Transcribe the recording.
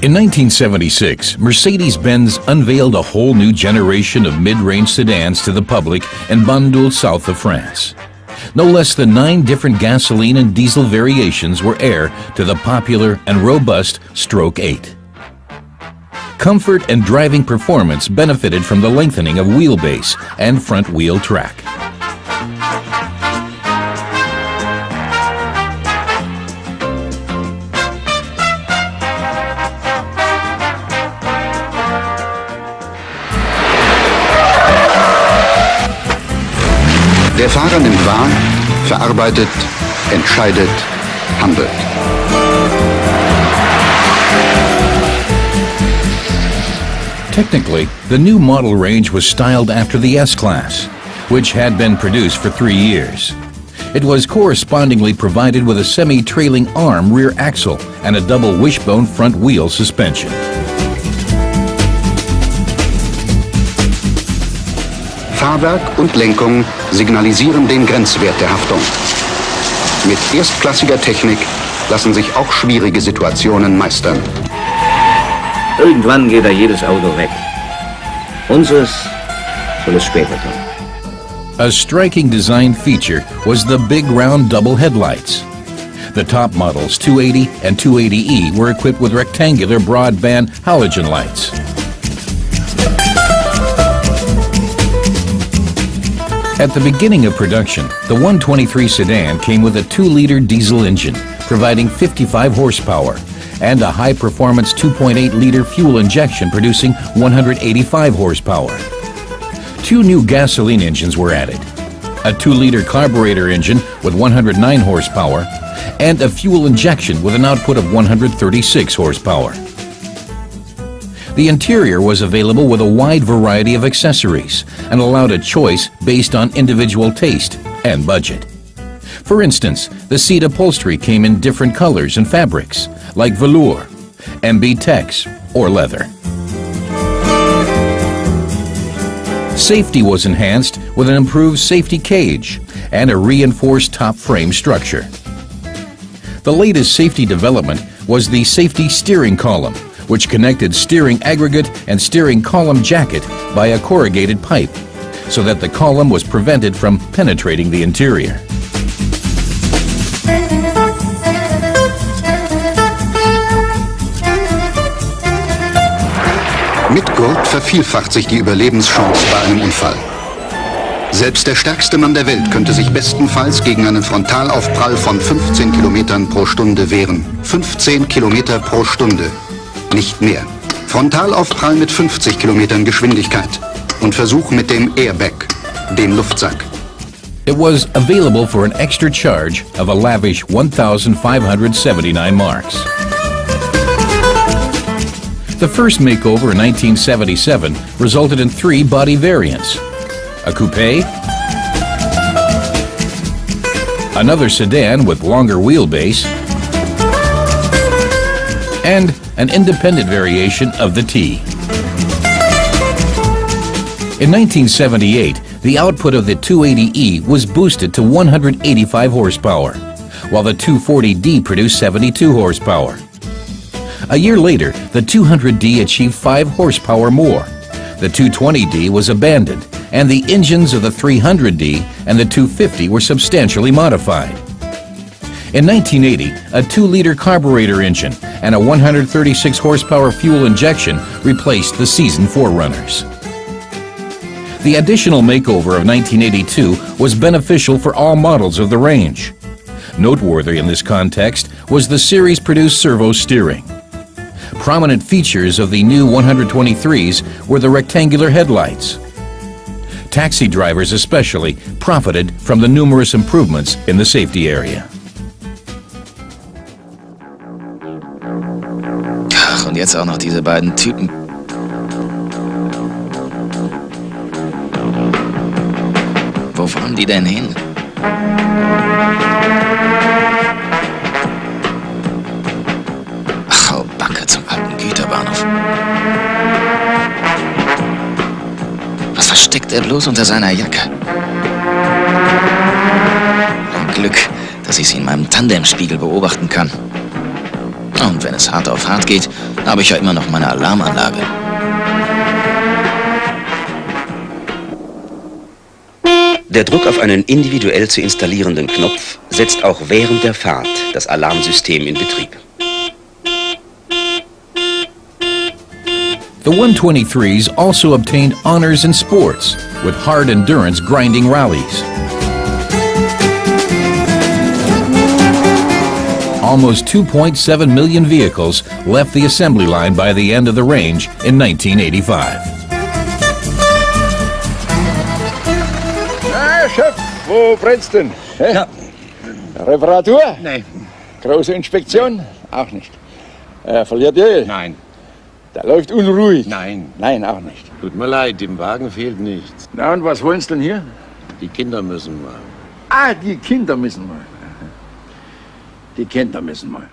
In 1976, Mercedes-Benz unveiled a whole new generation of mid-range sedans to the public in Bandul, south of France. No less than 9 different gasoline and diesel variations were heir to the popular and robust Stroke 8. Comfort and driving performance benefited from the lengthening of wheelbase and front wheel track. Der Fahrer nimmt wahr, verarbeitet, entscheidet, handelt. Technically, the new model range was styled after the S-Class, which had been produced for 3 years. It was correspondingly provided with a semi-trailing arm rear axle and a double wishbone front wheel suspension. Fahrwerk und Lenkung signalisieren den Grenzwert der Haftung. Mit erstklassiger Technik lassen sich auch schwierige Situationen meistern. Irgendwann geht da jedes Auto weg. Unseres soll es später tun. A striking design feature was the big round double headlights. The top models 280 and 280E were equipped with rectangular broadband halogen lights. At the beginning of production, the 123 sedan came with a 2-liter diesel engine, providing 55 horsepower, and a high-performance 2.8-liter fuel injection producing 185 horsepower. 2 new gasoline engines were added, a 2-liter carburetor engine with 109 horsepower, and a fuel injection with an output of 136 horsepower. The interior was available with a wide variety of accessories and allowed a choice based on individual taste and budget. For instance, the seat upholstery came in different colors and fabrics, like velour, MB-Tex, or leather. Safety was enhanced with an improved safety cage and a reinforced top frame structure. The latest safety development was the safety steering column, which connected steering aggregate and steering column jacket by a corrugated pipe, so that the column was prevented from penetrating the interior. Mit Gurt vervielfacht sich die Überlebenschance bei einem Unfall. Selbst der stärkste Mann der Welt könnte sich bestenfalls gegen einen Frontalaufprall von 15 Kilometern pro Stunde wehren. 15 Kilometer pro Stunde. Nicht mehr. Frontalaufprall mit 50 Kilometern Geschwindigkeit und Versuch mit dem Airbag, dem Luftsack. It was available for an extra charge of a lavish 1,579 marks. The first makeover in 1977 resulted in 3 body variants: a coupe, another sedan with longer wheelbase, and an independent variation of the T. In 1978, the output of the 280E was boosted to 185 horsepower, while the 240D produced 72 horsepower. A year later, the 200D achieved 5 horsepower more. The 220D was abandoned, and the engines of the 300D and the 250 were substantially modified. In 1980, a 2-liter carburetor engine and a 136 horsepower fuel injection replaced the seasoned forerunners. The additional makeover of 1982 was beneficial for all models of the range. Noteworthy in this context was the series-produced servo steering. Prominent features of the new 123s were the rectangular headlights. Taxi drivers especially profited from the numerous improvements in the safety area. Ach, und jetzt auch noch diese beiden Typen. Wo fahren die denn hin? Ach, oh Backe, zum alten Güterbahnhof. Was versteckt er bloß unter seiner Jacke? Ein Glück, dass ich sie in meinem Tandemspiegel beobachten kann. Und wenn es hart auf hart geht, habe ich ja immer noch meine Alarmanlage. Der Druck auf einen individuell zu installierenden Knopf setzt auch während der Fahrt das Alarmsystem in Betrieb. The 123s also obtained honors in sports with hard endurance grinding rallies. Almost 2.7 million vehicles left the assembly line by the end of the range in 1985. Chef, wo brennst denn? Ja. Reparatur? Nein. Große Inspektion? Auch nicht. Verliert Öl? Nein. Der läuft unruhig? Nein. Nein, auch nicht. Tut mir leid, im Wagen fehlt nichts. Na und was wollen Sie denn hier? Die Kinder müssen mal. Ah, die Kinder müssen mal. Die Kinder müssen mal.